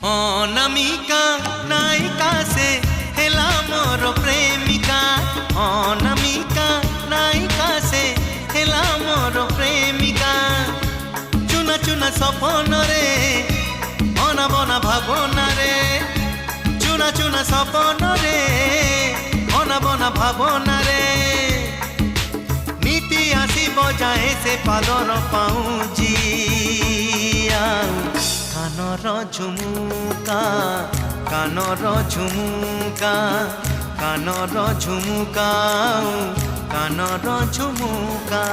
अनामिका नायिका से हेला मोर प्रेमिका। अनामिका नायिका से हेला मोर प्रेमिका। चुना चुना सपन रे अना बना भावना रे। चुना चुना सपन रे अना बना भावना रे। नीति आसी बजाए से पादर पाऊँ कानर झुमुका कानर झुमुका कानर झुमुका कानर झुमुका।